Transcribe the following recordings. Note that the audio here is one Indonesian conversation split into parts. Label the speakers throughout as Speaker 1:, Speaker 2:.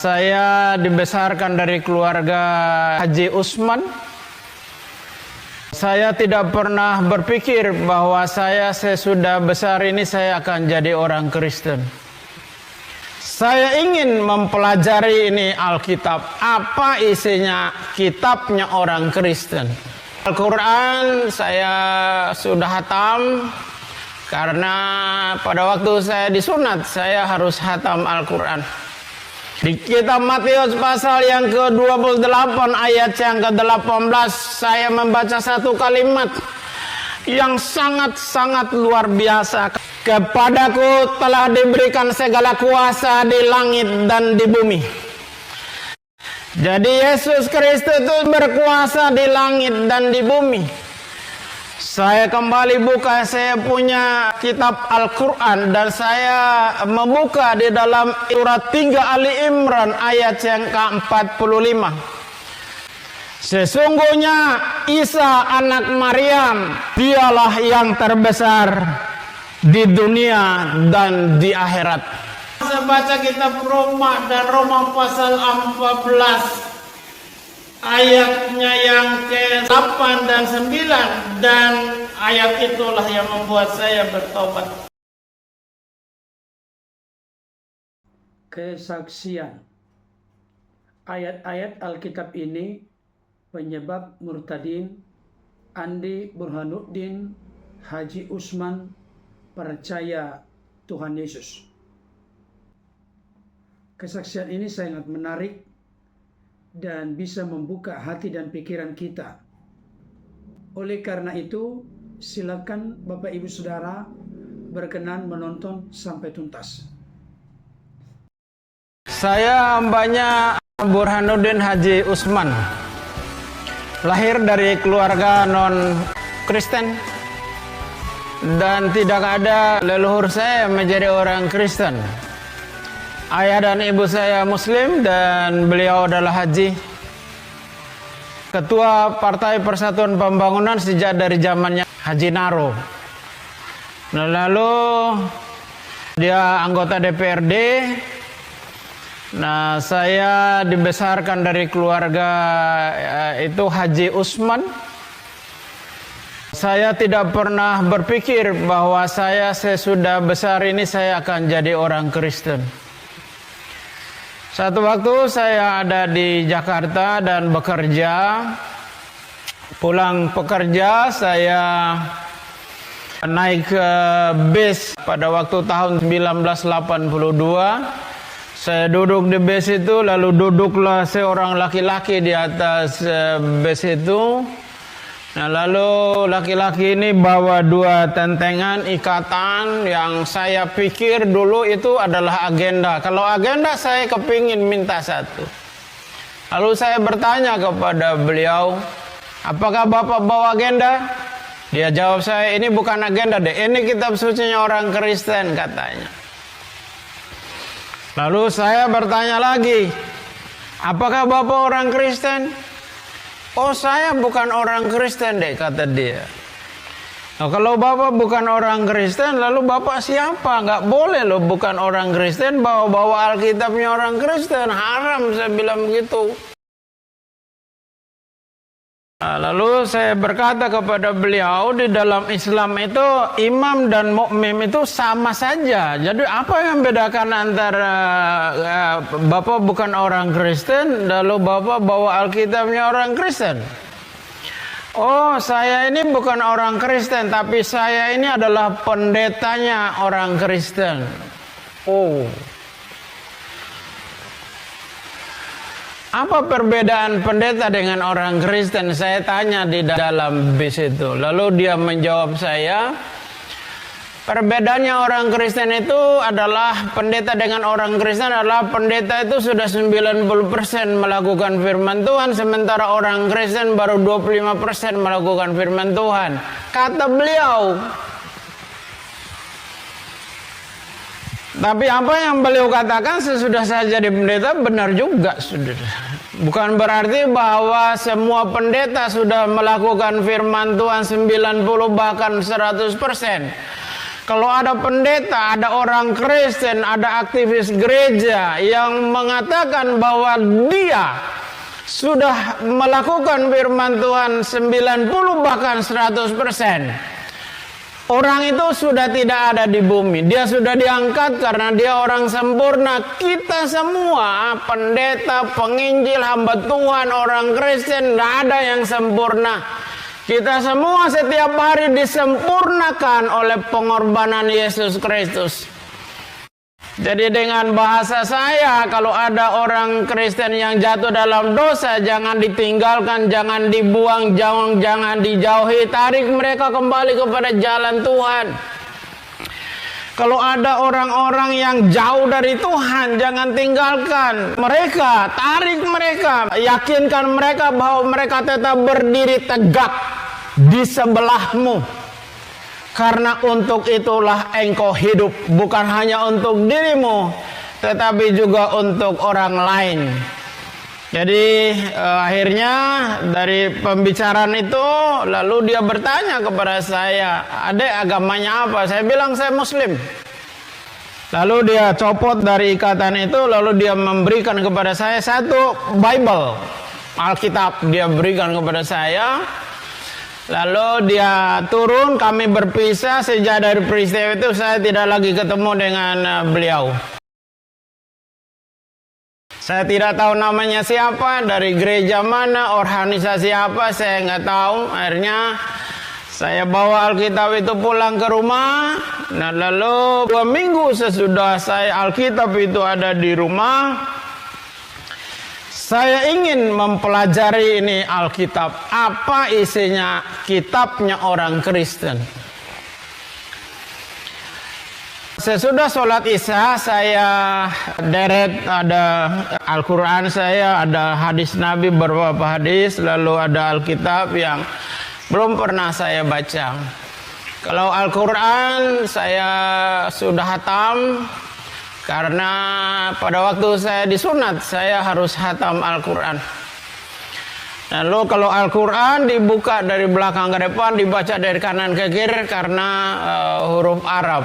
Speaker 1: Saya dibesarkan dari keluarga Haji Usman. Saya tidak pernah berpikir bahwa saya sesudah besar ini saya akan jadi orang Kristen. Saya ingin mempelajari ini Alkitab. Apa isinya kitabnya orang Kristen? Al-Quran saya sudah hatam. Karena pada waktu saya disunat saya harus hatam Al-Quran. Di kitab Matius pasal yang ke-28 ayat yang ke-18 saya membaca satu kalimat yang sangat-sangat luar biasa. Kepadaku telah diberikan segala kuasa di langit dan di bumi. Jadi Yesus Kristus itu berkuasa di langit dan di bumi. Saya kembali buka, saya punya kitab Al-Quran dan saya membuka di dalam surat 3 Ali Imran ayat yang ke-45. Sesungguhnya Isa anak Maryam, dialah yang terbesar di dunia dan di akhirat. Saya baca kitab Roma dan Roma pasal 14. Ayatnya yang ke-8 dan 9 dan ayat itulah yang membuat saya bertobat.
Speaker 2: Kesaksian. Ayat-ayat Alkitab ini penyebab murtadin Andi Burhanuddin Haji Usman percaya Tuhan Yesus. Kesaksian ini sangat menarik dan bisa membuka hati dan pikiran kita. Oleh karena itu, silakan Bapak Ibu Saudara berkenan menonton sampai tuntas.
Speaker 1: Saya hambanya Burhanuddin Haji Usman. Lahir dari keluarga non-Kristen dan tidak ada leluhur saya menjadi orang Kristen. Ayah dan ibu saya Muslim dan beliau adalah haji. Ketua Partai Persatuan Pembangunan sejak dari zamannya Haji Naro. Nah, lalu dia anggota DPRD. Nah, saya dibesarkan dari keluarga itu Haji Usman. Saya tidak pernah berpikir bahwa saya sesudah besar ini saya akan jadi orang Kristen. Satu waktu saya ada di Jakarta dan bekerja. Pulang bekerja saya naik ke bis pada waktu tahun 1982. Saya duduk di bis itu, lalu duduklah seorang laki-laki di atas bis itu. Nah, lalu laki-laki ini bawa dua tentengan ikatan yang saya pikir dulu itu adalah agenda. Kalau agenda saya kepingin minta satu. Lalu saya bertanya kepada beliau, apakah Bapak bawa agenda? Dia jawab saya, ini bukan agenda deh, ini kitab sucinya orang Kristen katanya. Lalu saya bertanya lagi, apakah Bapak orang Kristen? Oh, saya bukan orang Kristen deh, kata dia. Nah, kalau Bapak bukan orang Kristen, lalu Bapak siapa? Nggak boleh loh bukan orang Kristen bawa-bawa Alkitabnya orang Kristen. Haram, saya bilang begitu. Nah, lalu saya berkata kepada beliau, di dalam Islam itu imam dan mukmin itu sama saja. Jadi apa yang membedakan antara Bapak bukan orang Kristen, lalu Bapak bawa Alkitabnya orang Kristen? Oh, saya ini bukan orang Kristen, tapi saya ini adalah pendetanya orang Kristen. Oh. Apa perbedaan pendeta dengan orang Kristen? Saya tanya di dalam bis itu. Lalu dia menjawab saya, perbedaannya orang Kristen itu adalah pendeta dengan orang Kristen adalah pendeta itu sudah 90% melakukan firman Tuhan, sementara orang Kristen baru 25% melakukan firman Tuhan. Kata beliau. Tapi apa yang beliau katakan sesudah saya jadi pendeta benar juga, saudara. Bukan berarti bahwa semua pendeta sudah melakukan firman Tuhan 90 bahkan 100%. Kalau ada pendeta, ada orang Kristen, ada aktivis gereja yang mengatakan bahwa dia sudah melakukan firman Tuhan 90 bahkan 100%. Orang itu sudah tidak ada di bumi. Dia sudah diangkat karena dia orang sempurna. Kita semua, pendeta, penginjil, hamba Tuhan, orang Kristen, tidak ada yang sempurna. Kita semua setiap hari disempurnakan oleh pengorbanan Yesus Kristus. Jadi dengan bahasa saya, kalau ada orang Kristen yang jatuh dalam dosa, jangan ditinggalkan, jangan dibuang, jangan dijauhi. Tarik mereka kembali kepada jalan Tuhan. Kalau ada orang-orang yang jauh dari Tuhan, jangan tinggalkan mereka, tarik mereka, yakinkan mereka bahwa mereka tetap berdiri tegak di sebelahmu. Karena untuk itulah engkau hidup, bukan hanya untuk dirimu, tetapi juga untuk orang lain. Jadi akhirnya dari pembicaraan itu, lalu dia bertanya kepada saya, "Adek, agamanya apa?" Saya bilang, "Saya Muslim." Lalu dia copot dari ikatan itu, lalu dia memberikan kepada saya satu Bible, Alkitab, dia berikan kepada saya. Lalu dia turun, kami berpisah. Sejak dari peristiwa itu saya tidak lagi ketemu dengan beliau. Saya tidak tahu namanya siapa, dari gereja mana, organisasi apa, saya nggak tahu. Akhirnya saya bawa Alkitab itu pulang ke rumah. Nah, lalu 2 minggu sesudah saya Alkitab itu ada di rumah, saya ingin mempelajari ini Alkitab. Apa isinya kitabnya orang Kristen? Sesudah sholat isya, saya deret, ada Al-Quran saya, ada hadis Nabi, beberapa hadis, lalu ada Alkitab yang belum pernah saya baca. Kalau Al-Quran saya sudah hatam, karena pada waktu saya disunat, saya harus hatam Al-Quran. Lalu kalau Al-Quran dibuka dari belakang ke depan, dibaca dari kanan ke kiri karena huruf Arab.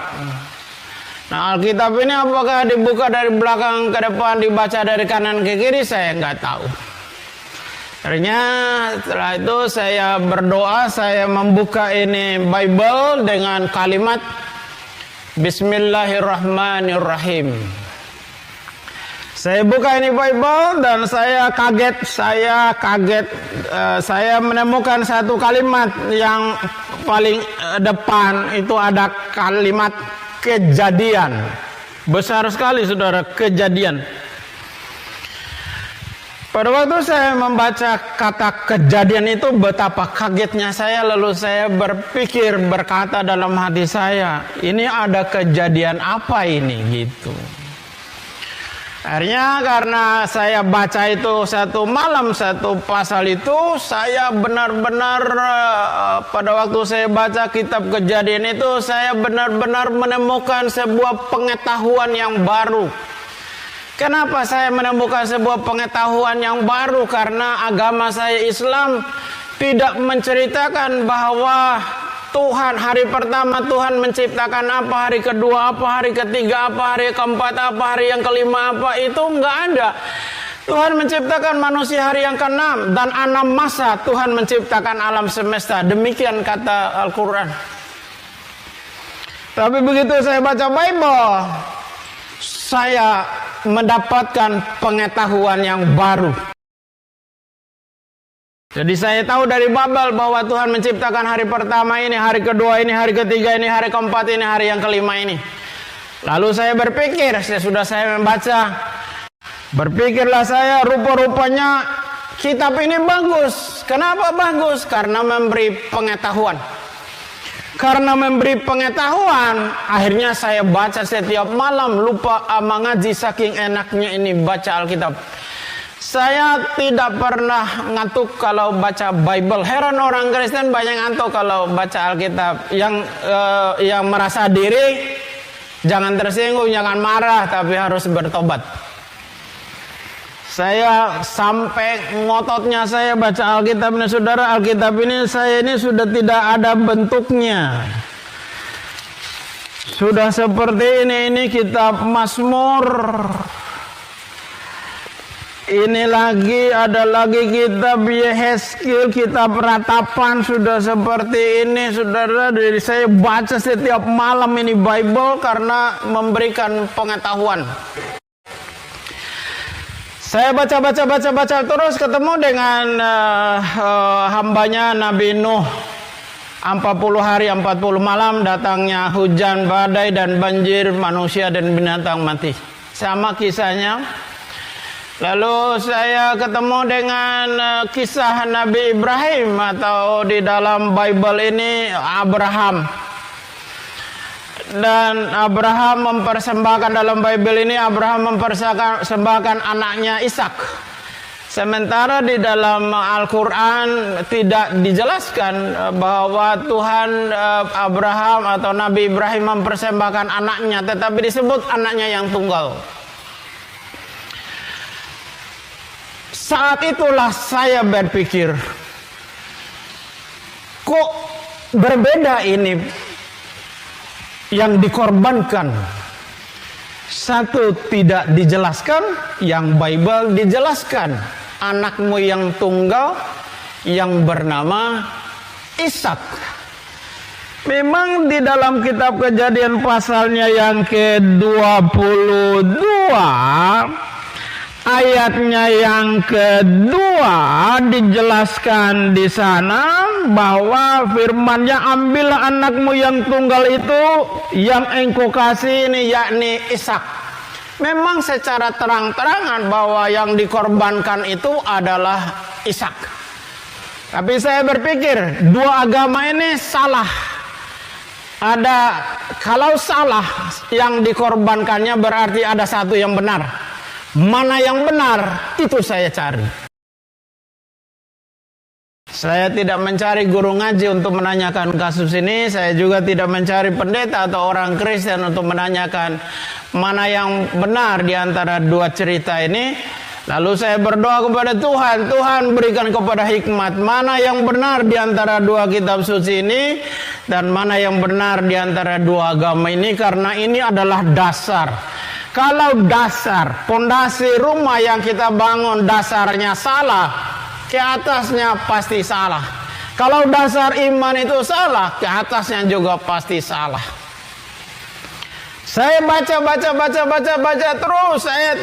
Speaker 1: Nah, Alkitab ini apakah dibuka dari belakang ke depan, dibaca dari kanan ke kiri, saya nggak tahu. Akhirnya setelah itu saya berdoa, saya membuka ini Bible dengan kalimat Bismillahirrahmanirrahim. Saya buka ini Bible dan saya kaget, saya menemukan satu kalimat yang paling depan, itu ada kalimat kejadian. Besar sekali saudara, kejadian. Pada waktu saya membaca kata kejadian itu, betapa kagetnya saya. Lalu saya berpikir, berkata dalam hati saya, ini ada kejadian apa ini gitu. Akhirnya karena saya baca itu satu malam, satu pasal itu, saya benar-benar pada waktu saya baca kitab kejadian itu, saya benar-benar menemukan sebuah pengetahuan yang baru. Kenapa saya menemukan sebuah pengetahuan yang baru? Karena agama saya Islam tidak menceritakan bahwa Tuhan hari pertama Tuhan menciptakan apa, hari kedua apa, hari ketiga apa, hari keempat apa, hari yang kelima apa, itu enggak ada. Tuhan menciptakan manusia hari yang ke-6 dan 6 masa Tuhan menciptakan alam semesta. Demikian kata Al-Quran. Tapi begitu saya baca Bible, saya mendapatkan pengetahuan yang baru. Jadi saya tahu dari Babel bahwa Tuhan menciptakan hari pertama ini, hari kedua ini, hari ketiga ini, hari keempat ini, hari yang kelima ini. Lalu saya berpikir, sesudah saya membaca, berpikirlah saya, rupa-rupanya kitab ini bagus. Kenapa bagus? Karena memberi pengetahuan. Karena memberi pengetahuan, akhirnya saya baca setiap malam, lupa mengaji saking enaknya ini baca Alkitab. Saya tidak pernah ngantuk kalau baca Bible. Heran orang Kristen banyak ngantuk kalau baca Alkitab. Yang merasa diri, jangan tersinggung, jangan marah, tapi harus bertobat. Saya sampai ngototnya saya baca Alkitab ini, saudara. Alkitab ini saya ini sudah tidak ada bentuknya. Sudah seperti ini kitab Mazmur. Ini lagi, ada lagi kitab Yehezkiel, kitab Ratapan, sudah seperti ini, saudara. Jadi saya baca setiap malam ini Bible karena memberikan pengetahuan. Saya baca terus ketemu dengan hambanya Nabi Nuh. 40 hari 40 malam datangnya hujan, badai, dan banjir, manusia dan binatang mati. Sama kisahnya. Lalu saya ketemu dengan kisah Nabi Ibrahim, atau di dalam Bible ini Abraham. Dan Abraham mempersembahkan, dalam Bible ini Abraham mempersembahkan anaknya Ishak. Sementara di dalam Al-Quran tidak dijelaskan bahwa Tuhan Abraham atau Nabi Ibrahim mempersembahkan anaknya, tetapi disebut anaknya yang tunggal. Saat itulah saya berpikir, kok berbeda ini yang dikorbankan. Satu tidak dijelaskan, yang Bible dijelaskan. Anakmu yang tunggal yang bernama Ishak. Memang di dalam kitab Kejadian pasalnya yang ke-22, ayatnya yang kedua dijelaskan di sana bahwa firman-Nya, ambillah anakmu yang tunggal itu yang engkau kasih ini, yakni Ishak. Memang secara terang-terangan bahwa yang dikorbankan itu adalah Ishak. Tapi saya berpikir dua agama ini salah. Kalau salah yang dikorbankannya berarti ada satu yang benar. Mana yang benar, itu saya cari. Saya tidak mencari guru ngaji untuk menanyakan kasus ini. Saya juga tidak mencari pendeta atau orang Kristen untuk menanyakan mana yang benar di antara dua cerita ini. Lalu saya berdoa kepada Tuhan, Tuhan berikan kepada hikmat mana yang benar di antara dua kitab suci ini dan mana yang benar di antara dua agama ini, karena ini adalah dasar. Kalau dasar, pondasi rumah yang kita bangun dasarnya salah, ke atasnya pasti salah. Kalau dasar iman itu salah, ke atasnya juga pasti salah. Saya baca terus. Saya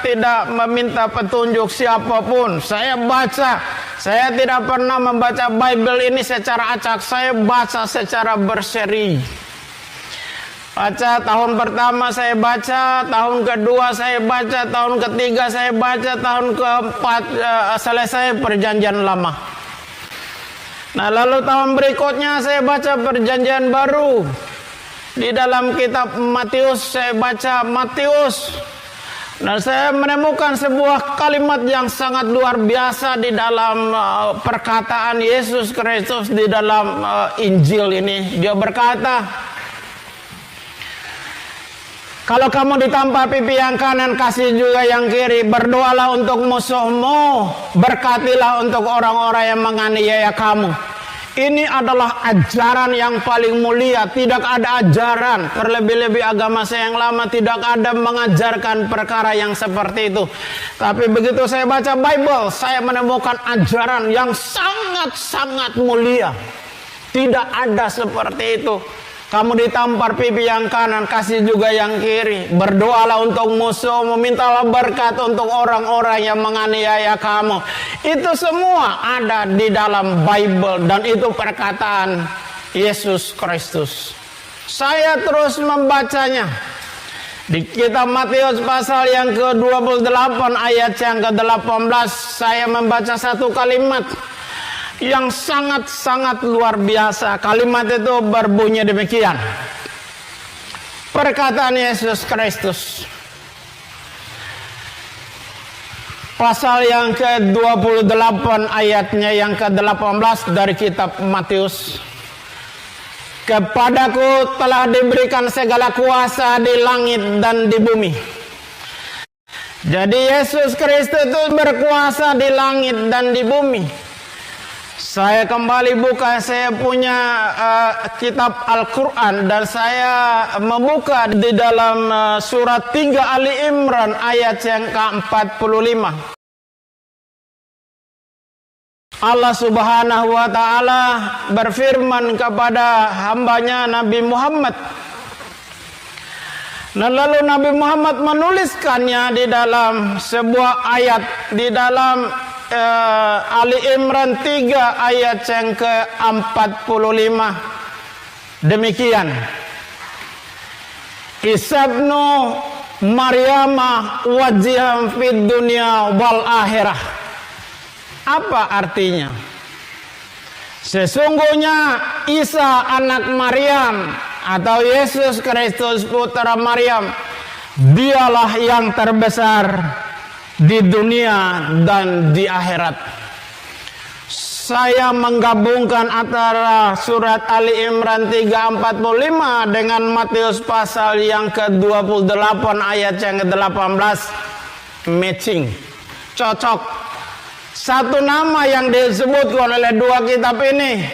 Speaker 1: tidak meminta petunjuk siapapun. Saya baca. Saya tidak pernah membaca Bible ini secara acak. Saya baca secara berseri. Baca tahun pertama saya baca, tahun kedua saya baca, tahun ketiga saya baca, tahun keempat selesai perjanjian lama. Nah, lalu tahun berikutnya saya baca perjanjian baru. Di dalam kitab Matius saya baca Matius. Dan saya menemukan sebuah kalimat yang sangat luar biasa di dalam perkataan Yesus Kristus di dalam Injil ini. Dia berkata, kalau kamu ditampar pipi yang kanan, kasih juga yang kiri. Berdoalah untuk musuhmu, berkatilah untuk orang-orang yang menganiaya kamu. Ini adalah ajaran yang paling mulia. Tidak ada ajaran, terlebih-lebih agama saya yang lama tidak ada mengajarkan perkara yang seperti itu. Tapi begitu saya baca Bible, saya menemukan ajaran yang sangat-sangat mulia. Tidak ada seperti itu. Kamu ditampar pipi yang kanan, kasih juga yang kiri. Berdoalah untuk musuh, memintalah berkat untuk orang-orang yang menganiaya kamu. Itu semua ada di dalam Bible dan itu perkataan Yesus Kristus. Saya terus membacanya. Di kitab Matius pasal yang ke-28 ayat yang ke-18 saya membaca satu kalimat yang sangat-sangat luar biasa. Kalimat itu berbunyi demikian. Perkataan Yesus Kristus. Pasal yang ke-28 ayatnya yang ke-18 dari kitab Matius. Kepadaku telah diberikan segala kuasa di langit dan di bumi. Jadi Yesus Kristus itu berkuasa di langit dan di bumi. Saya kembali buka saya punya kitab Al-Quran dan saya membuka di dalam surat 3 Ali Imran ayat yang ke-45. Allah Subhanahu wa Ta'ala berfirman kepada hambanya Nabi Muhammad. Dan lalu Nabi Muhammad menuliskannya di dalam sebuah ayat di dalam Ali Imran 3 ayat yang ke-45. Demikian. Isa ibnu Maryama wajiham fid dunya wal akhirah. Apa artinya? Sesungguhnya Isa anak Maryam atau Yesus Kristus putra Maryam, dialah yang terbesar di dunia dan di akhirat. Saya menggabungkan antara surat Ali Imran 3:45 dengan Matius pasal yang ke-28 ayat yang ke-18. Matching, cocok. Satu nama yang disebutkan oleh dua kitab ini,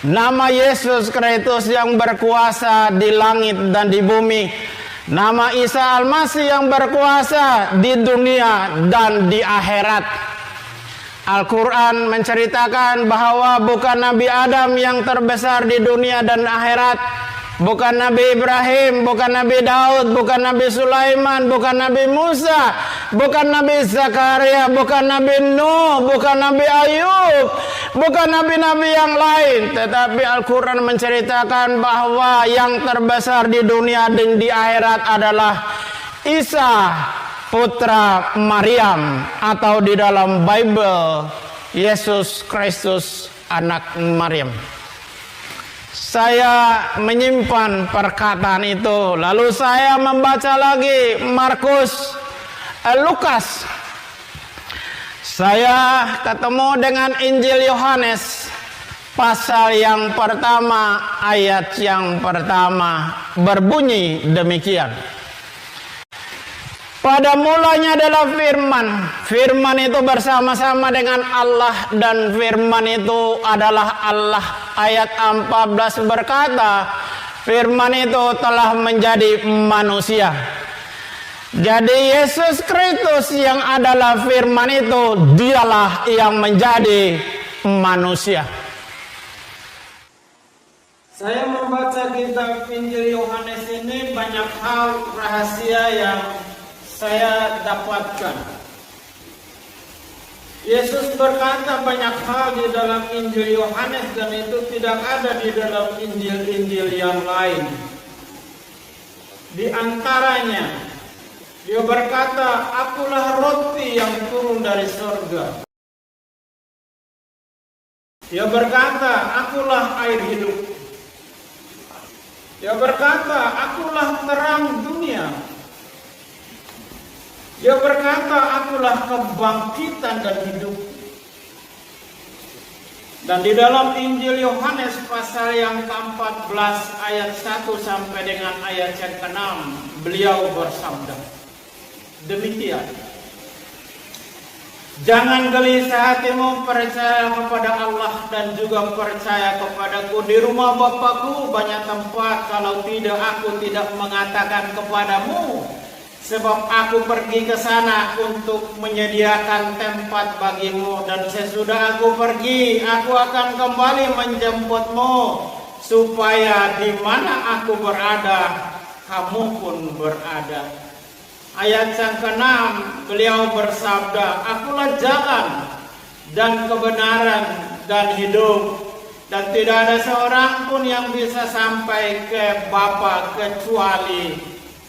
Speaker 1: nama Yesus Kristus yang berkuasa di langit dan di bumi. Nama Isa Al-Masih yang berkuasa di dunia dan di akhirat. Al-Quran menceritakan bahwa bukan Nabi Adam yang terbesar di dunia dan akhirat, bukan Nabi Ibrahim, bukan Nabi Daud, bukan Nabi Sulaiman, bukan Nabi Musa, bukan Nabi Zakaria, bukan Nabi Nuh, bukan Nabi Ayub, bukan nabi-nabi yang lain. Tetapi Al-Quran menceritakan bahwa yang terbesar di dunia dan di akhirat adalah Isa putra Maryam, atau di dalam Bible Yesus Kristus anak Maryam. Saya menyimpan perkataan itu, lalu saya membaca lagi Markus, Lukas. Saya ketemu dengan Injil Yohanes pasal yang pertama, ayat yang pertama berbunyi demikian. Pada mulanya adalah firman. Firman itu bersama-sama dengan Allah dan firman itu adalah Allah. Ayat 14 berkata, firman itu telah menjadi manusia. Jadi Yesus Kristus yang adalah firman itu, dialah yang menjadi manusia. Saya membaca kitab Injil Yohanes ini, banyak hal rahasia yang saya dapatkan. Yesus berkata banyak hal di dalam Injil Yohanes dan itu tidak ada di dalam Injil-Injil yang lain. Di antaranya, dia berkata, akulah roti yang turun dari surga. Dia berkata, akulah air hidup. Dia berkata, akulah terang dunia. Dia berkata, akulah kebangkitan dan hidup. Dan di dalam Injil Yohanes pasal yang ke-14 ayat 1 sampai dengan ayat yang ke-6, beliau bersabda demikian. Jangan gelisah hatimu, percaya kepada Allah dan juga percaya kepadaku. Di rumah Bapakku banyak tempat, kalau tidak aku tidak mengatakan kepadamu. Sebab aku pergi ke sana untuk menyediakan tempat bagimu, dan sesudah aku pergi, aku akan kembali menjemputmu, supaya di mana aku berada, kamu pun berada. Ayat yang ke-6, beliau bersabda, akulah jalan dan kebenaran dan hidup, dan tidak ada seorang pun yang bisa sampai ke Bapa kecuali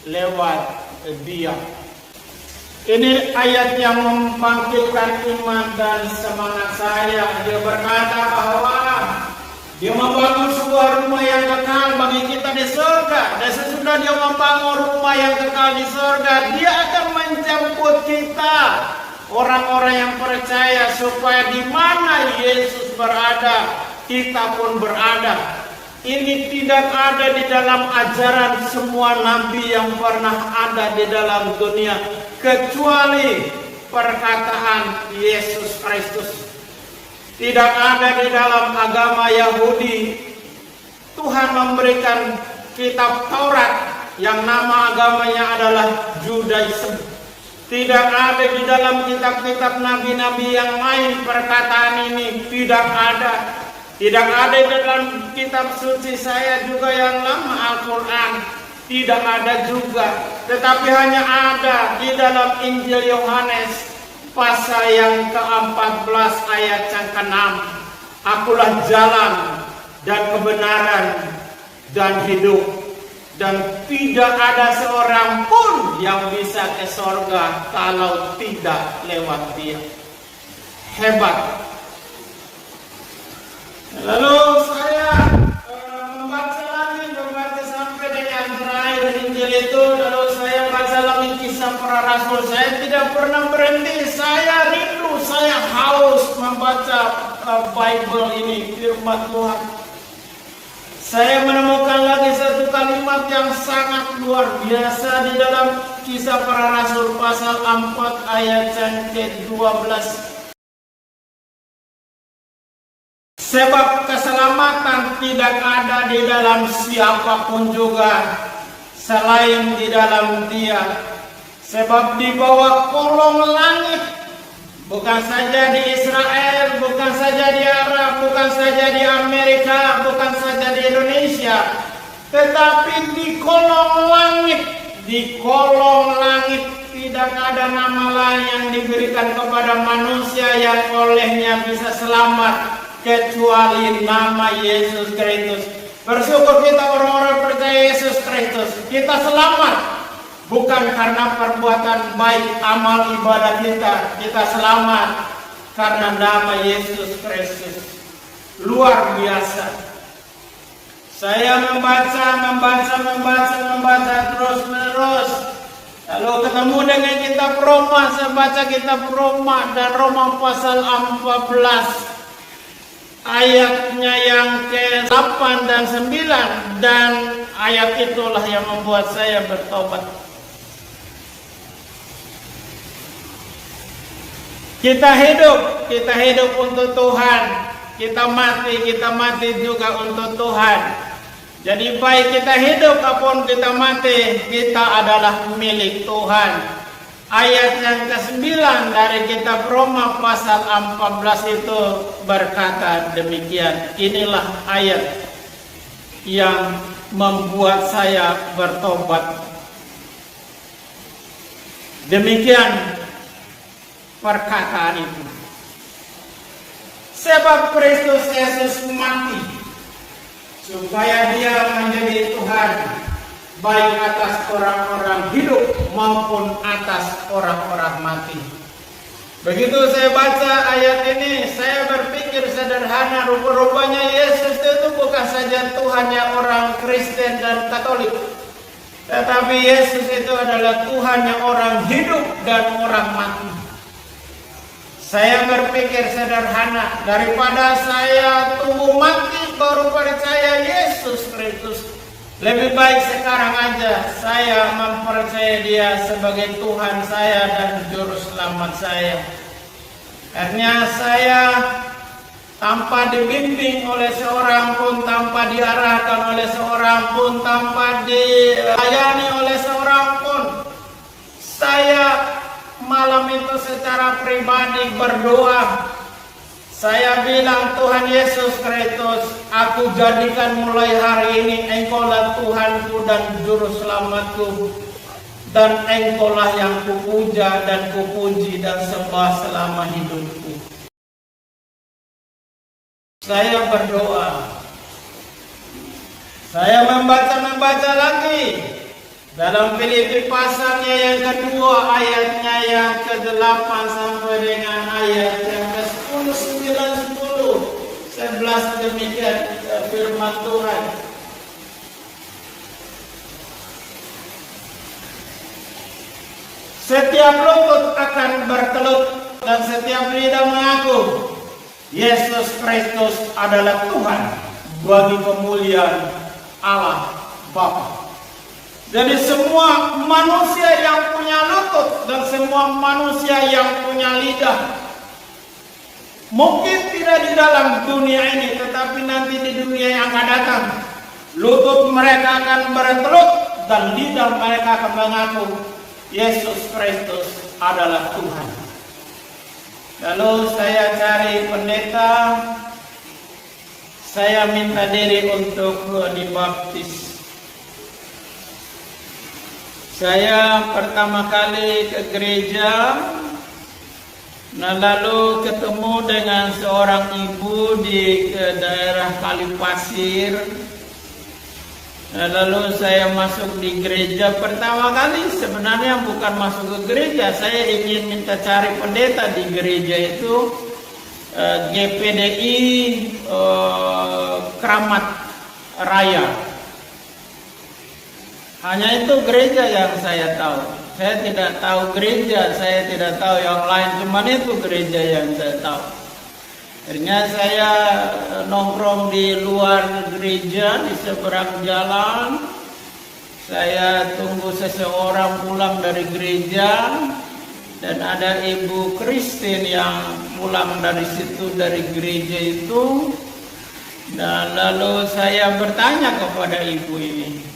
Speaker 1: lewat Dia. Ini ayat yang membangkitkan iman dan semangat saya. Dia berkata bahwa Dia membangun sebuah rumah yang kekal bagi kita di surga. Dan sesudah Dia membangun rumah yang kekal di surga, Dia akan menjemput kita, orang-orang yang percaya, supaya di mana Yesus berada, kita pun berada. Ini tidak ada di dalam ajaran semua nabi yang pernah ada di dalam dunia, kecuali perkataan Yesus Kristus. Tidak ada di dalam agama Yahudi. Tuhan memberikan kitab Taurat yang nama agamanya adalah Judaism. Tidak ada di dalam kitab-kitab nabi-nabi yang lain perkataan ini. Tidak ada. Tidak ada di dalam kitab suci saya juga yang lama Al-Quran. Tidak ada juga. Tetapi hanya ada di dalam Injil Yohanes pasal yang ke-14 ayat yang ke-6. Akulah jalan dan kebenaran dan hidup. Dan tidak ada seorang pun yang bisa ke sorga kalau tidak lewat Dia. Hebat. Lalu saya membaca sampai dengan terakhir Injil itu. Lalu saya baca lagi kisah para rasul. Saya tidak pernah berhenti. Saya rindu, saya haus membaca Bible ini, firman Tuhan. Saya menemukan lagi satu kalimat yang sangat luar biasa di dalam kisah para rasul pasal 4 ayat yang ke-12. Sebab keselamatan tidak ada di dalam siapapun juga selain di dalam Dia. Sebab di bawah kolong langit, bukan saja di Israel, bukan saja di Arab, bukan saja di Amerika, bukan saja di Indonesia, tetapi di kolong langit tidak ada nama lain yang diberikan kepada manusia yang olehnya bisa selamat kecuali nama Yesus Kristus. Bersyukur kita orang-orang percaya Yesus Kristus. Kita selamat bukan karena perbuatan baik amal ibadah kita. Kita selamat karena nama Yesus Kristus. Luar biasa. Saya membaca terus menerus. Lalu ketemu dengan kitab Roma. Saya baca kitab Roma dan Roma pasal 14 ayatnya yang ke-8 dan 9. Dan ayat itulah yang membuat saya bertobat. Kita hidup untuk Tuhan. Kita mati juga untuk Tuhan. Jadi baik kita hidup ataupun kita mati, kita adalah milik Tuhan. Ayat yang ke-9 dari kitab Roma pasal 14 itu berkata demikian. Inilah ayat yang membuat saya bertobat. Demikian perkataan itu. Sebab Kristus Yesus mati supaya Dia menjadi Tuhan baik atas orang-orang hidup maupun atas orang-orang mati. Begitu saya baca ayat ini, saya berpikir sederhana, rupa-rupanya Yesus itu bukan saja Tuhannya orang Kristen dan Katolik, tetapi Yesus itu adalah Tuhannya orang hidup dan orang mati. Saya berpikir sederhana, daripada saya tunggu mati baru percaya Yesus Kristus, lebih baik sekarang aja saya mempercayai Dia sebagai Tuhan saya dan Juru Selamat saya. Akhirnya saya tanpa dibimbing oleh seorang pun, tanpa diarahkan oleh seorang pun, tanpa dilayani oleh seorang pun, saya malam itu secara pribadi berdoa. Saya bilang, Tuhan Yesus Kristus, aku jadikan mulai hari ini Engkaulah Tuhanku dan Juru Selamatku, dan Engkaulah yang kupuja dan kupuji dan sembah selama hidupku. Saya berdoa. Saya membaca lagi dalam Filipi pasalnya yang kedua, ayatnya yang ke-8 sampai dengan ayat yang ke-10, 9, 10, 11 demikian firman Tuhan. Setiap lutut akan berkelut dan setiap lidah mengaku Yesus Kristus adalah Tuhan bagi kemuliaan Allah Bapa. Jadi semua manusia yang punya lutut dan semua manusia yang punya lidah Mungkin tidak di dalam dunia ini, tetapi nanti di dunia yang akan datang, lutut mereka akan bertelut dan lidah mereka akan mengaku Yesus Kristus adalah Tuhan. Lalu saya cari pendeta, saya minta diri untuk dibaptis. Saya pertama kali ke gereja, nah lalu ketemu dengan seorang ibu di daerah Kalipasir. Nah, lalu saya masuk di gereja pertama kali. Sebenarnya bukan masuk ke gereja, saya ingin minta cari pendeta di gereja itu, GPDI Kramat Raya. Hanya itu gereja yang saya tahu. Saya tidak tahu gereja, saya tidak tahu yang lain, cuman itu gereja yang saya tahu. Akhirnya saya nongkrong di luar gereja, di seberang jalan. Saya tunggu seseorang pulang dari gereja, dan ada ibu Kristen yang pulang dari situ, dari gereja itu. Dan lalu saya bertanya kepada ibu ini,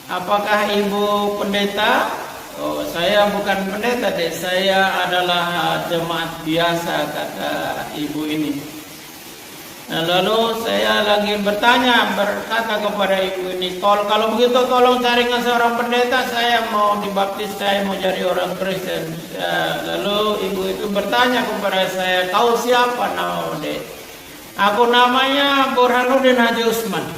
Speaker 1: apakah ibu pendeta? Oh, saya bukan pendeta deh, saya adalah jemaat biasa, kata ibu ini. Nah, lalu saya lagi berkata kepada ibu ini, kalau begitu tolong carikan seorang pendeta, saya mau dibaptis, saya mau jadi orang Kristen. Lalu ibu itu bertanya kepada saya, kau siapa nama deh? Aku namanya Burhanuddin Haji Usman.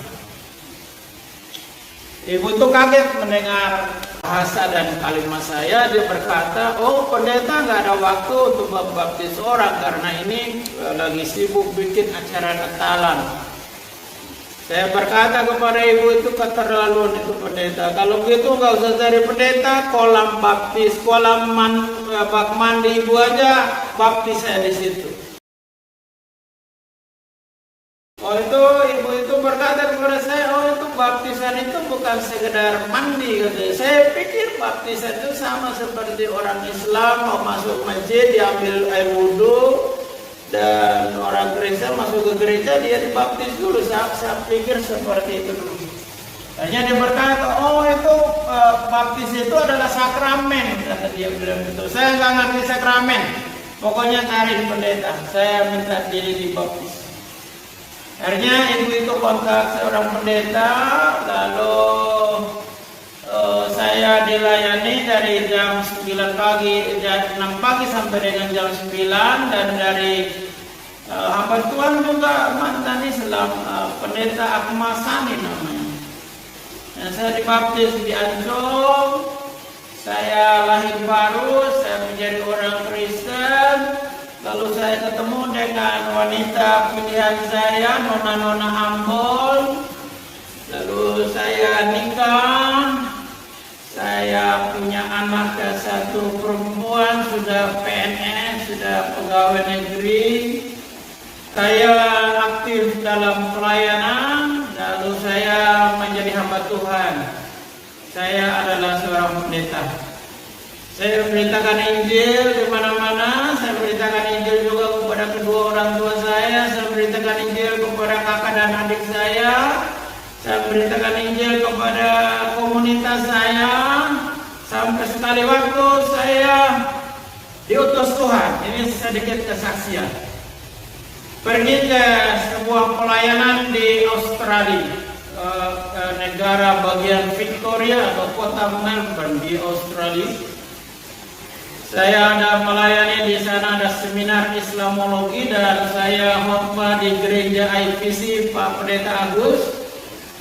Speaker 1: Ibu itu kaget mendengar bahasa dan kalimat saya. Dia berkata, oh pendeta nggak ada waktu untuk membaptis orang karena ini lagi sibuk bikin acara Natalan. Saya berkata kepada ibu itu, keterlaluan itu pendeta. Kalau begitu nggak usah cari pendeta, kolam baptis, bak mandi ibu aja baptis saya di situ. Oh itu ibu itu berkata kepada saya, oh itu baptisan itu bukan sekedar mandi katanya. Saya pikir baptisan itu sama seperti orang Islam mau masuk masjid diambil air wudhu, dan orang Kristen masuk ke gereja dia dibaptis dulu. Saya pikir seperti itu dulu. Hanya dia berkata, oh itu baptis itu adalah sakramen, kata dia bilang gitu. Saya nggak ngerti sakramen, pokoknya cari pendeta, saya minta diri dibaptis. Akhirnya ibu itu kontak seorang pendeta, lalu saya dilayani dari jam 9 pagi, jam 6 pagi sampai dengan jam 9, dan dari hamba Tuhan juga mantan Islam, pendeta Akmal Sani namanya. Dan saya dibaptis di Ancol, saya lahir baru, saya menjadi orang Kristen. Lalu saya ketemu dengan wanita pilihan saya, Nona Ambon. Lalu saya nikah. Saya punya anak satu perempuan, sudah PNS, sudah pegawai negeri. Saya aktif dalam pelayanan. Lalu saya menjadi hamba Tuhan. Saya adalah seorang pendeta. Saya memberitakan Injil di mana-mana. Saya memberitakan Injil juga kepada kedua orang tua saya. Saya memberitakan Injil kepada kakak dan adik saya. Saya memberitakan Injil kepada komunitas saya. Sampai sekali waktu saya diutus Tuhan. Ini sedikit kesaksian. Pergi ke sebuah pelayanan di Australia, negara bagian Victoria atau kota Melbourne di Australia. Saya ada melayani di sana, ada seminar Islamologi, dan saya khotbah di gereja IPC Pak Pendeta Agus.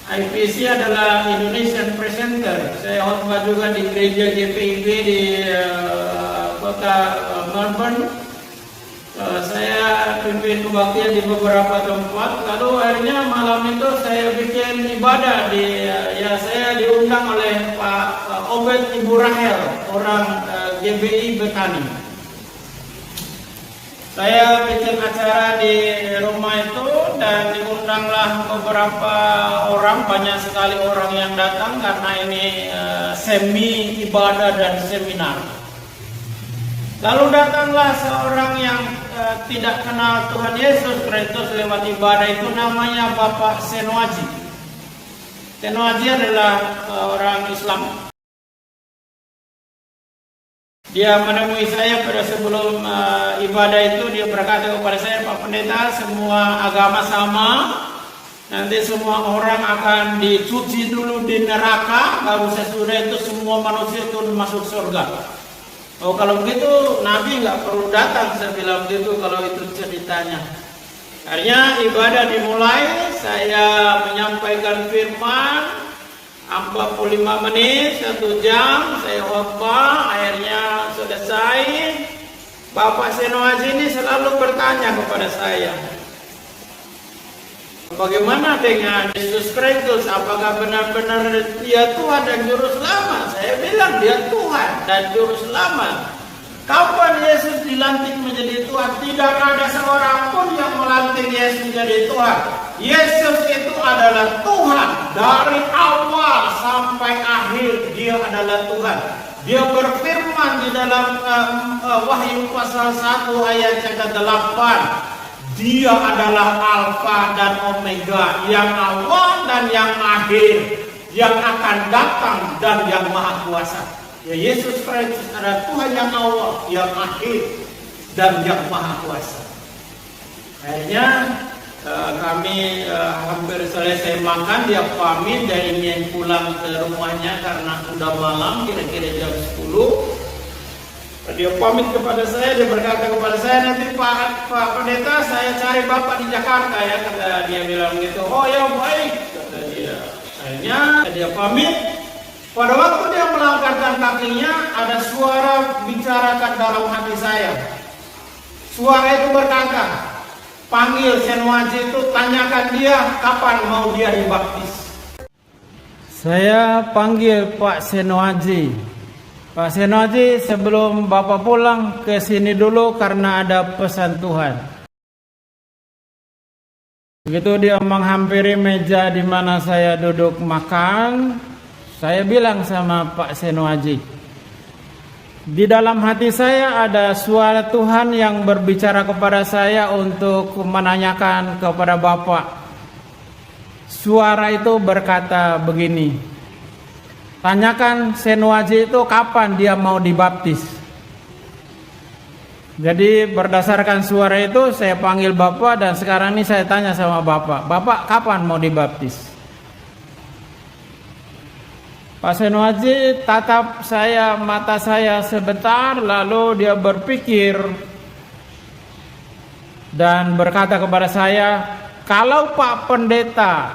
Speaker 1: IPC adalah Indonesian Presenter. Saya khotbah juga di gereja GPIB di kota Melbourne. Saya pimpin kebaktian di beberapa tempat. Lalu akhirnya malam itu saya bikin ibadah saya diundang oleh Pak Obed Ibu Rahel, orang GBI Betani. Saya bikin acara di rumah itu dan diundanglah beberapa orang, banyak sekali orang yang datang karena ini semi ibadah dan seminar. Lalu datanglah seorang yang tidak kenal Tuhan Yesus Kristus lewat ibadah itu namanya Bapak Senoaji. Senoaji adalah orang Islam. Dia menemui saya pada sebelum ibadah itu, dia berkata kepada saya, Pak Pendeta, semua agama sama, nanti semua orang akan dicuci dulu di neraka, baru sesudah itu semua manusia itu masuk surga. Oh, kalau begitu Nabi nggak perlu datang, saya bilang gitu kalau itu ceritanya. Akhirnya ibadah dimulai, saya menyampaikan firman 45 menit, 1 jam, saya khotbah, akhirnya selesai. Bapak Senoaji ini selalu bertanya kepada saya, bagaimana dengan Yesus Kristus? Apakah benar-benar dia Tuhan dan Juru Selamat? Saya bilang dia Tuhan dan Juru Selamat. Kapan Yesus dilantik menjadi Tuhan? Tidak ada seorang pun yang melantik Yesus menjadi Tuhan. Yesus itu adalah Tuhan dari awal sampai akhir. Dia adalah Tuhan. Dia berfirman di dalam Wahyu pasal 1 ayat yang ke-8. Dia adalah Alfa dan Omega, yang awal dan yang akhir, yang akan datang dan yang maha kuasa. Ya, Yesus Kristus adalah Tuhan yang awal, yang akhir, dan yang maha kuasa. Akhirnya kami hampir selesai makan, dia pamit dan ingin pulang ke rumahnya karena sudah malam, kira-kira jam 10. Dia pamit kepada saya, dia berkata kepada saya, nanti Pak Pendeta, saya cari Bapak di Jakarta ya, kata dia bilang gitu. Oh ya baik, kata dia. Akhirnya dia pamit. Pada waktu dia melangkahkan kakinya, ada suara bicarakan dalam hati saya. Suara itu berkata, panggil Senoaji itu, tanyakan dia kapan mau dia dibaptis. Saya panggil Pak Senoaji. Pak Senoaji, sebelum Bapak pulang ke sini dulu karena ada pesan Tuhan. Begitu dia menghampiri meja di mana saya duduk makan, saya bilang sama Pak Senoaji, di dalam hati saya ada suara Tuhan yang berbicara kepada saya untuk menanyakan kepada Bapak. Suara itu berkata begini, tanyakan Senoaji itu kapan dia mau dibaptis. Jadi berdasarkan suara itu saya panggil Bapak dan sekarang ini saya tanya sama Bapak, Bapak kapan mau dibaptis? Pak Senoaji tatap mata saya sebentar, lalu dia berpikir dan berkata kepada saya, kalau Pak Pendeta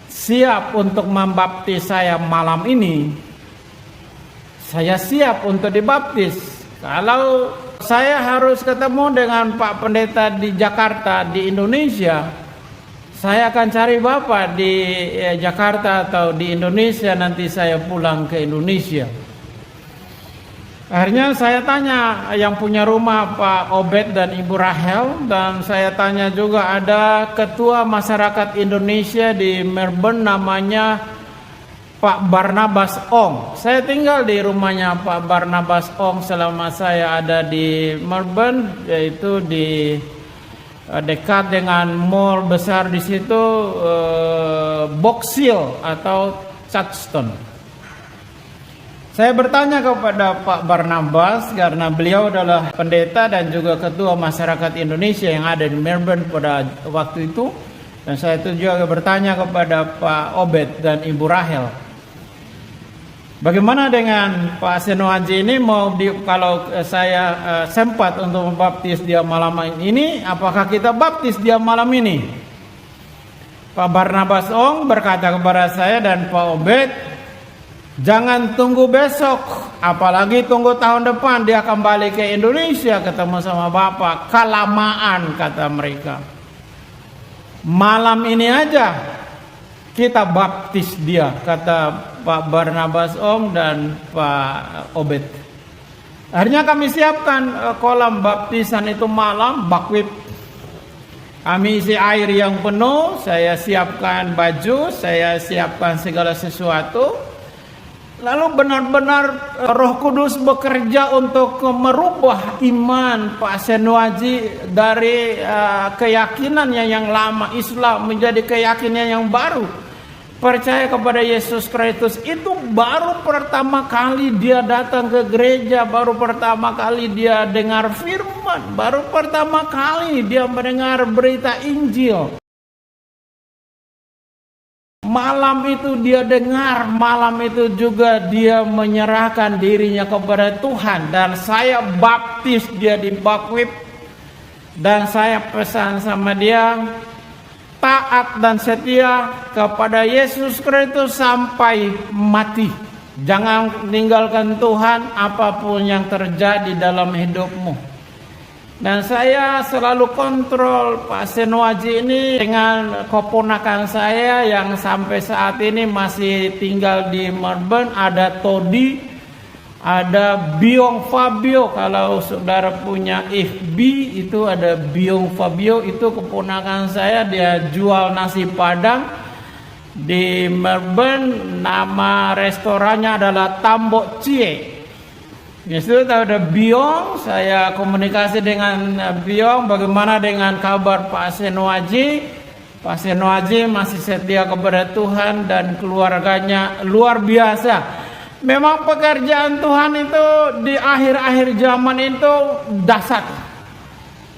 Speaker 1: siap untuk membaptis saya malam ini, saya siap untuk dibaptis. Kalau saya harus ketemu dengan Pak Pendeta di Jakarta, di Indonesia, saya akan cari Bapak di Jakarta atau di Indonesia, nanti saya pulang ke Indonesia. Akhirnya saya tanya yang punya rumah Pak Obed dan Ibu Rahel, dan saya tanya juga ada ketua masyarakat Indonesia di Melbourne namanya Pak Barnabas Ong. Saya tinggal di rumahnya Pak Barnabas Ong selama saya ada di Melbourne, yaitu di dekat dengan mall besar di situ, Box Hill atau Chadstone. Saya bertanya kepada Pak Barnabas karena beliau adalah pendeta dan juga ketua masyarakat Indonesia yang ada di Melbourne pada waktu itu, dan saya itu juga bertanya kepada Pak Obed dan Ibu Rahel, bagaimana dengan Pak Senoaji ini, kalau saya sempat untuk membaptis dia malam ini, apakah kita baptis dia malam ini? Pak Barnabas Ong berkata kepada saya dan Pak Obed, jangan tunggu besok, apalagi tunggu tahun depan dia kembali ke Indonesia ketemu sama Bapak, kelamaan kata mereka. Malam ini aja kita baptis dia, kata Pak Barnabas Ong dan Pak Obed. Akhirnya kami siapkan kolam baptisan itu malam, bakwip. Kami isi air yang penuh, saya siapkan baju, saya siapkan segala sesuatu. Lalu benar-benar Roh Kudus bekerja untuk merubah iman Pak Senuaji dari keyakinannya yang lama Islam menjadi keyakinan yang baru. Percaya kepada Yesus Kristus itu baru pertama kali dia datang ke gereja, baru pertama kali dia dengar firman, baru pertama kali dia mendengar berita Injil. Malam itu dia dengar, malam itu juga dia menyerahkan dirinya kepada Tuhan. Dan saya baptis dia di Bakwip. Dan saya pesan sama dia, taat dan setia kepada Yesus Kristus sampai mati. Jangan tinggalkan Tuhan apapun yang terjadi dalam hidupmu. Dan saya selalu kontrol Pak Senuaji ini dengan keponakan saya yang sampai saat ini masih tinggal di Melbourne. Ada Todi, ada Biong Fabio. Kalau saudara punya FB itu ada Biong Fabio, itu keponakan saya. Dia jual nasi padang di Melbourne. Nama restorannya adalah Tambok Cie. Ya sudah ada Biong, saya komunikasi dengan Biong, bagaimana dengan kabar Pak Senuaji. Pak Senuaji masih setia kepada Tuhan dan keluarganya luar biasa. Memang pekerjaan Tuhan itu di akhir-akhir zaman itu dahsyat.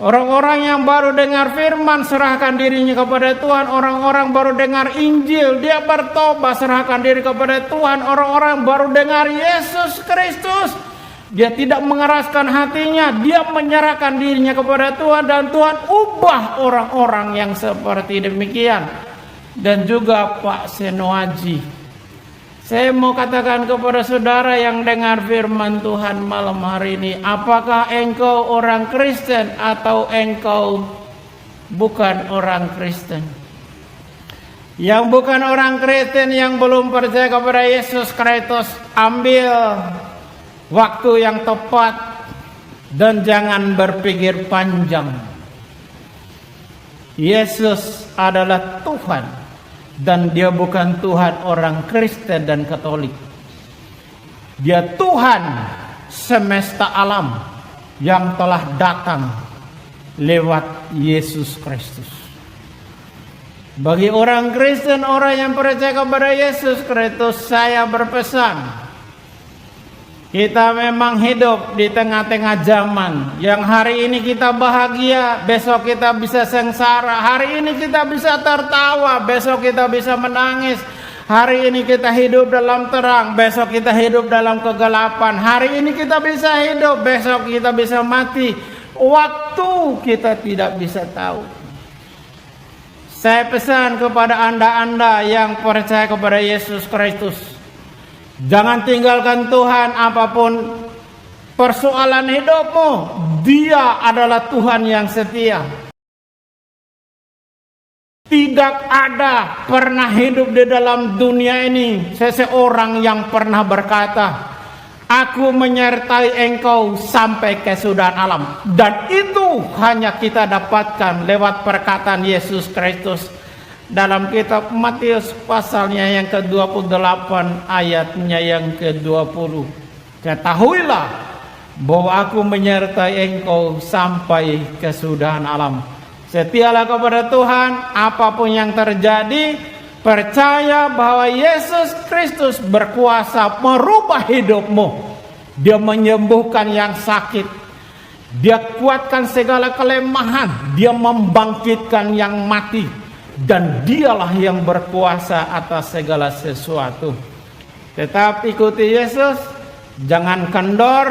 Speaker 1: Orang-orang yang baru dengar firman serahkan dirinya kepada Tuhan. Orang-orang baru dengar Injil, dia bertobat serahkan diri kepada Tuhan. Orang-orang baru dengar Yesus Kristus, dia tidak mengeraskan hatinya, dia menyerahkan dirinya kepada Tuhan, dan Tuhan ubah orang-orang yang seperti demikian. Dan juga Pak Senuaji, saya mau katakan kepada saudara yang dengar firman Tuhan malam hari ini, apakah engkau orang Kristen atau engkau bukan orang Kristen? Yang bukan orang Kristen, yang belum percaya kepada Yesus Kristus, ambil waktu yang tepat dan jangan berpikir panjang. Yesus adalah Tuhan dan dia bukan Tuhan orang Kristen dan Katolik. Dia Tuhan semesta alam yang telah datang lewat Yesus Kristus. Bagi orang Kristen, orang yang percaya kepada Yesus Kristus, saya berpesan, kita memang hidup di tengah-tengah zaman yang hari ini kita bahagia, besok kita bisa sengsara. Hari ini kita bisa tertawa, besok kita bisa menangis. Hari ini kita hidup dalam terang, besok kita hidup dalam kegelapan. Hari ini kita bisa hidup, besok kita bisa mati. Waktu kita tidak bisa tahu. Saya pesan kepada anda-anda yang percaya kepada Yesus Kristus, jangan tinggalkan Tuhan apapun persoalan hidupmu. Dia adalah Tuhan yang setia. Tidak ada pernah hidup di dalam dunia ini seseorang yang pernah berkata, aku menyertai engkau sampai kesudahan alam. Dan itu hanya kita dapatkan lewat perkataan Yesus Kristus dalam kitab Matius pasalnya yang ke-28 ayatnya yang ke-20. Ketahuilah bahwa aku menyertai engkau sampai kesudahan alam. Setialah kepada Tuhan apapun yang terjadi. Percaya bahwa Yesus Kristus berkuasa merubah hidupmu. Dia menyembuhkan yang sakit. Dia kuatkan segala kelemahan. Dia membangkitkan yang mati. Dan dialah yang berkuasa atas segala sesuatu. Tetap ikuti Yesus, jangan kendor,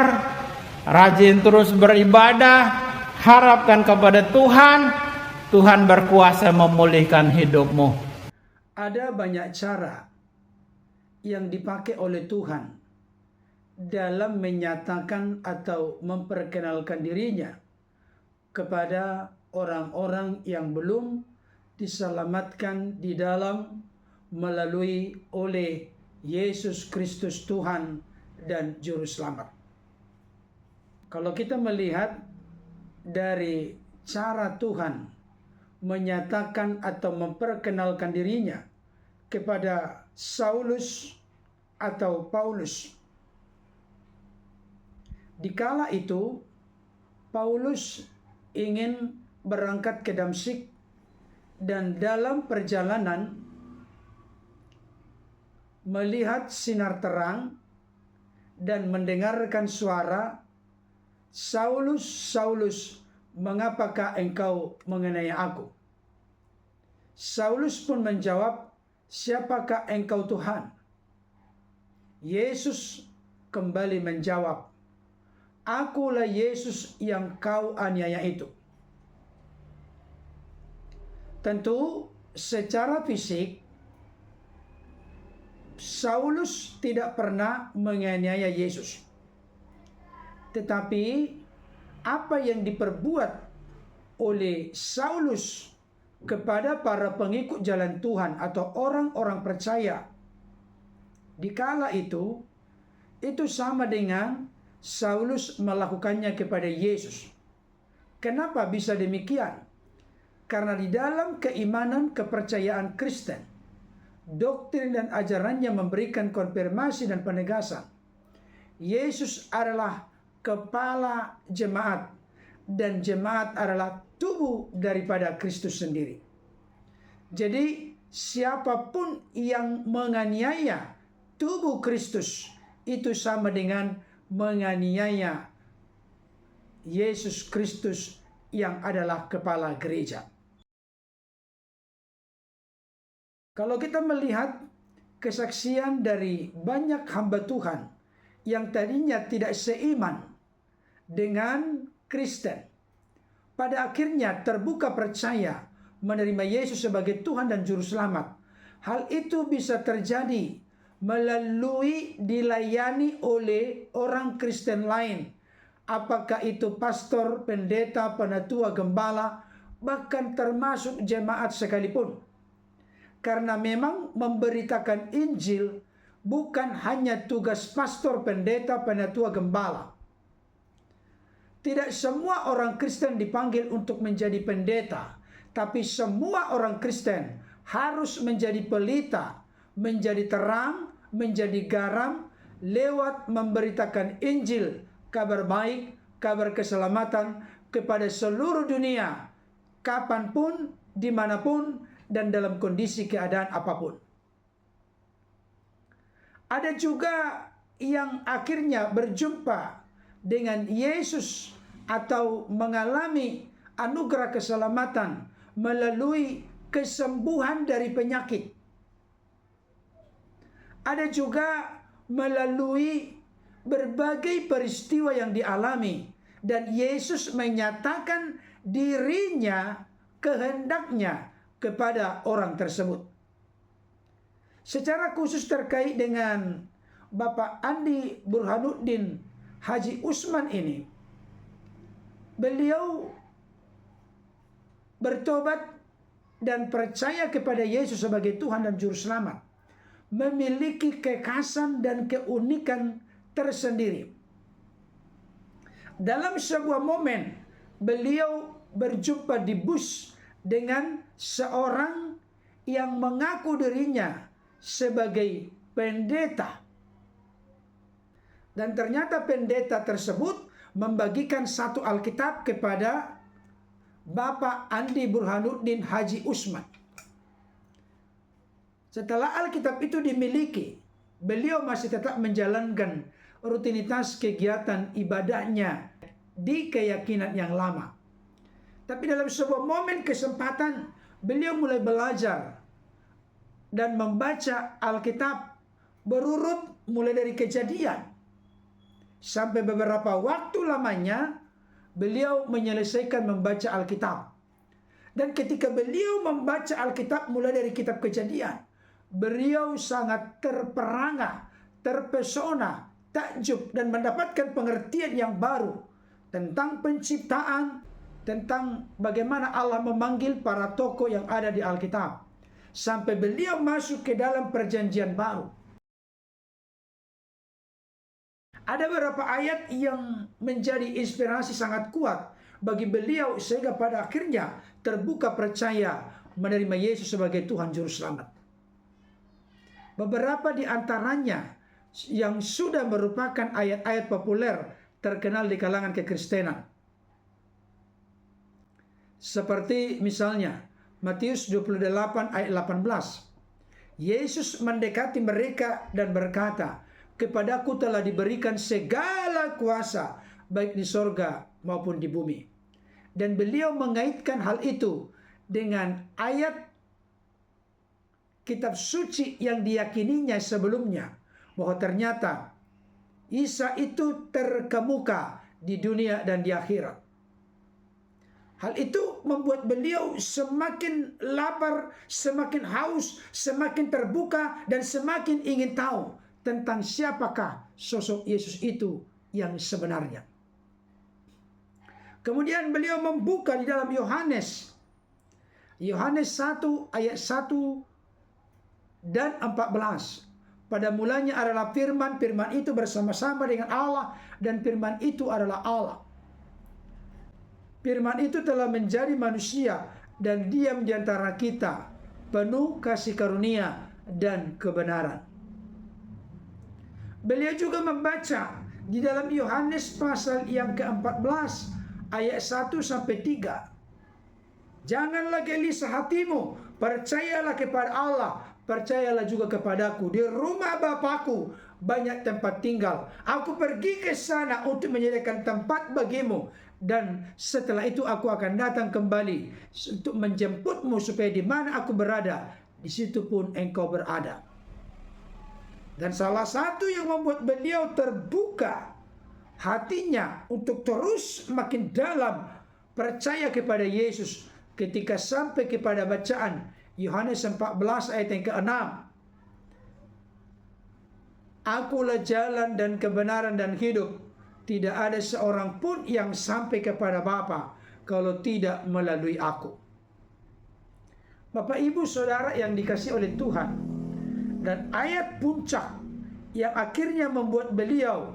Speaker 1: rajin terus beribadah, harapkan kepada Tuhan. Tuhan berkuasa memulihkan hidupmu.
Speaker 2: Ada banyak cara yang dipakai oleh Tuhan dalam menyatakan atau memperkenalkan dirinya kepada orang-orang yang belum diselamatkan di dalam melalui oleh Yesus Kristus Tuhan dan Juru Selamat. Kalau kita melihat dari cara Tuhan menyatakan atau memperkenalkan dirinya kepada Saulus atau Paulus. Dikala itu Paulus ingin berangkat ke Damsyik, dan dalam perjalanan melihat sinar terang dan mendengarkan suara, "Saulus, Saulus, mengapakah engkau mengenai aku?" Saulus pun menjawab, "Siapakah engkau Tuhan?" Yesus kembali menjawab, "Akulah Yesus yang kau aniaya itu." Tentu secara fisik Saulus tidak pernah menganiaya Yesus. Tetapi apa yang diperbuat oleh Saulus kepada para pengikut jalan Tuhan atau orang-orang percaya di kala itu sama dengan Saulus melakukannya kepada Yesus. Kenapa bisa demikian? Karena di dalam keimanan kepercayaan Kristen, doktrin dan ajarannya memberikan konfirmasi dan penegasan. Yesus adalah kepala jemaat, dan jemaat adalah tubuh daripada Kristus sendiri. Jadi siapapun yang menganiaya tubuh Kristus itu sama dengan menganiaya Yesus Kristus yang adalah kepala gereja. Kalau kita melihat kesaksian dari banyak hamba Tuhan yang tadinya tidak seiman dengan Kristen, pada akhirnya terbuka percaya menerima Yesus sebagai Tuhan dan Juru Selamat. Hal itu bisa terjadi melalui dilayani oleh orang Kristen lain, apakah itu pastor, pendeta, penatua, gembala, bahkan termasuk jemaat sekalipun. Karena memang memberitakan Injil bukan hanya tugas pastor, pendeta, penatua, gembala. Tidak semua orang Kristen dipanggil untuk menjadi pendeta, tapi semua orang Kristen harus menjadi pelita, menjadi terang, menjadi garam, lewat memberitakan Injil, kabar baik, kabar keselamatan kepada seluruh dunia, kapanpun, dimanapun, dan dalam kondisi keadaan apapun. Ada juga yang akhirnya berjumpa dengan Yesus atau mengalami anugerah keselamatan melalui kesembuhan dari penyakit. Ada juga melalui berbagai peristiwa yang dialami, dan Yesus menyatakan dirinya, kehendaknya kepada orang tersebut. Secara khusus terkait dengan Bapak Andi Burhanuddin Haji Usman ini, beliau bertobat dan percaya kepada Yesus sebagai Tuhan dan Juru Selamat, memiliki kekhasan dan keunikan tersendiri. Dalam sebuah momen, beliau berjumpa di bus dengan seorang yang mengaku dirinya sebagai pendeta. Dan ternyata pendeta tersebut membagikan satu Alkitab kepada Bapak Andi Burhanuddin Haji Usman. Setelah Alkitab itu dimiliki, beliau masih tetap menjalankan rutinitas kegiatan ibadahnya di keyakinan yang lama. Tapi dalam sebuah momen kesempatan, beliau mulai belajar dan membaca Alkitab berurut mulai dari Kejadian. Sampai beberapa waktu lamanya, beliau menyelesaikan membaca Alkitab. Dan ketika beliau membaca Alkitab mulai dari kitab Kejadian, beliau sangat terperangah, terpesona, takjub, dan mendapatkan pengertian yang baru tentang penciptaan, tentang bagaimana Allah memanggil para tokoh yang ada di Alkitab, sampai beliau masuk ke dalam perjanjian baru. Ada beberapa ayat yang menjadi inspirasi sangat kuat bagi beliau, sehingga pada akhirnya terbuka percaya menerima Yesus sebagai Tuhan Juru Selamat. Beberapa di antaranya yang sudah merupakan ayat-ayat populer terkenal di kalangan kekristenan. Seperti misalnya Matius 28 ayat 18. Yesus mendekati mereka dan berkata, "Kepadaku telah diberikan segala kuasa, baik di sorga maupun di bumi." Dan beliau mengaitkan hal itu dengan ayat kitab suci yang diyakininya sebelumnya, bahwa ternyata Isa itu terkemuka di dunia dan di akhirat. Hal itu membuat beliau semakin lapar, semakin haus, semakin terbuka, dan semakin ingin tahu tentang siapakah sosok Yesus itu yang sebenarnya. Kemudian beliau membuka di dalam Yohanes 1 ayat 1 dan 14. Pada mulanya adalah firman, firman itu bersama-sama dengan Allah, dan firman itu adalah Allah. Firman itu telah menjadi manusia dan diam di antara kita, penuh kasih karunia dan kebenaran. Beliau juga membaca di dalam Yohanes pasal yang ke-14 ayat 1 sampai 3. Janganlah gelisah hatimu, percayalah kepada Allah, percayalah juga kepadaku. Di rumah Bapakku banyak tempat tinggal. Aku pergi ke sana untuk menyediakan tempat bagimu, dan setelah itu aku akan datang kembali untuk menjemputmu, supaya di mana aku berada, di situ pun engkau berada. Dan salah satu yang membuat beliau terbuka hatinya untuk terus makin dalam percaya kepada Yesus, ketika sampai kepada bacaan Yohanes 14 ayat yang ke-6. Akulah jalan dan kebenaran dan hidup. Tidak ada seorang pun yang sampai kepada Bapa kalau tidak melalui aku. Bapak, Ibu, Saudara yang dikasihi oleh Tuhan, dan ayat puncak yang akhirnya membuat beliau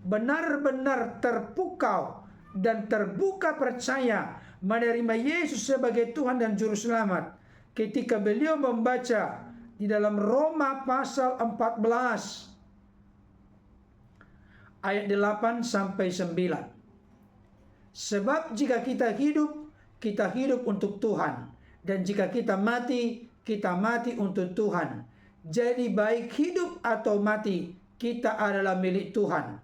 Speaker 2: benar-benar terpukau dan terbuka percaya menerima Yesus sebagai Tuhan dan Juru Selamat, ketika beliau membaca di dalam Roma pasal 14 ayat 8 sampai 9. Sebab jika kita hidup untuk Tuhan, dan jika kita mati untuk Tuhan. Jadi baik hidup atau mati, kita adalah milik Tuhan.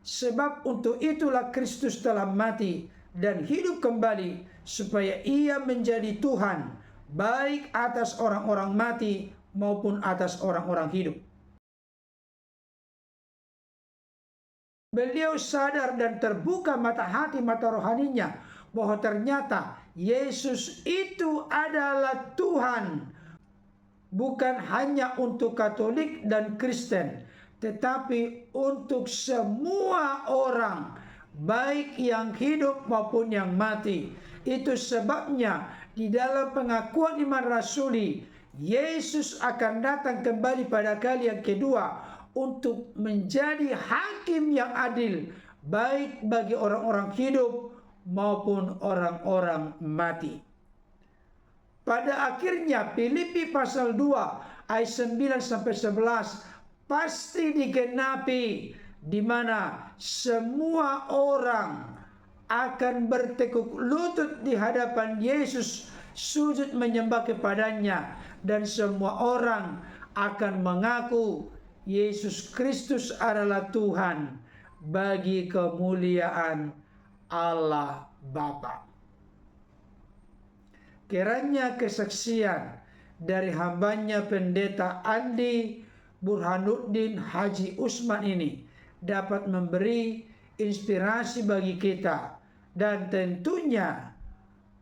Speaker 2: Sebab untuk itulah Kristus telah mati dan hidup kembali, supaya ia menjadi Tuhan, baik atas orang-orang mati maupun atas orang-orang hidup. Beliau sadar dan terbuka mata hati, mata rohaninya, bahwa ternyata Yesus itu adalah Tuhan, bukan hanya untuk Katolik dan Kristen, tetapi untuk semua orang, baik yang hidup maupun yang mati. Itu sebabnya di dalam pengakuan iman rasuli, Yesus akan datang kembali pada kali yang kedua untuk menjadi hakim yang adil, baik bagi orang-orang hidup maupun orang-orang mati. Pada akhirnya Filipi pasal 2 ayat 9 sampai 11 pasti digenapi, di mana semua orang akan bertekuk lutut di hadapan Yesus, sujud menyembah kepadanya, dan semua orang akan mengaku Yesus Kristus adalah Tuhan, bagi kemuliaan Allah Bapa. Kiranya kesaksian dari hambanya Pendeta Andi Burhanuddin Haji Usman ini dapat memberi inspirasi bagi kita, dan tentunya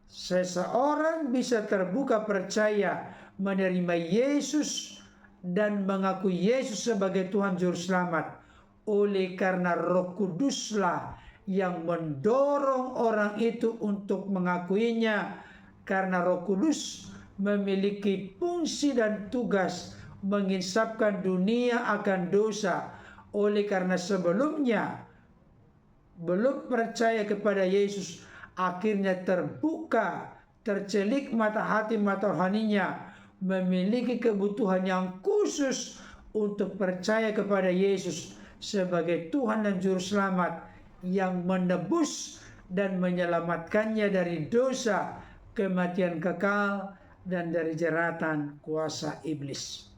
Speaker 2: seseorang bisa terbuka percaya menerima Yesus dan mengaku Yesus sebagai Tuhan Juru Selamat, oleh karena Roh Kuduslah yang mendorong orang itu untuk mengakuinya, karena Roh Kudus memiliki fungsi dan tugas menginsafkan dunia akan dosa. Oleh karena sebelumnya belum percaya kepada Yesus, akhirnya terbuka, tercelik mata hati, mata rohaninya, memiliki kebutuhan yang khusus untuk percaya kepada Yesus sebagai Tuhan dan Juru Selamat yang menebus dan menyelamatkannya dari dosa, kematian kekal, dan dari jeratan kuasa iblis.